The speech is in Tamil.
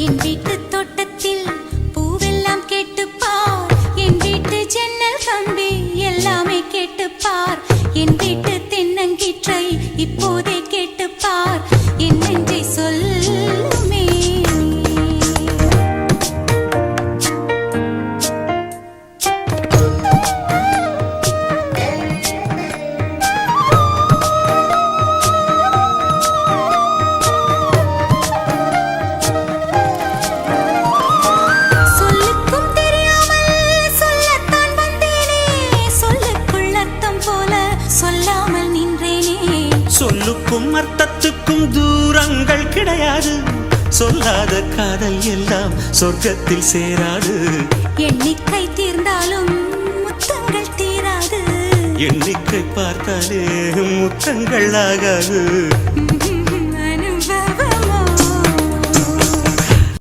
என் வீட்டு தோட்டத்தில் பூவெல்லாம் கேட்டுப்பார், என் வீட்டு ஜன்னல் கம்பி எல்லாமே கேட்டுப்பார், என் வீட்டு தென்னங்கீற்றை இப்போதே கேட்டுப்பார், என் நெஞ்சை சொல்லுமே. சொல்லுக்கும் அர்த்தத்துக்கும் தூரங்கள் கிடையாது, சொல்லாத காதல் எல்லாம் சொர்க்கத்தில் சேராது. எண்ணிக்கை தீர்ந்தாலும் முத்தங்கள் தீராது, எண்ணிக்கை பார்த்தாலே முத்தங்கள் ஆகாது.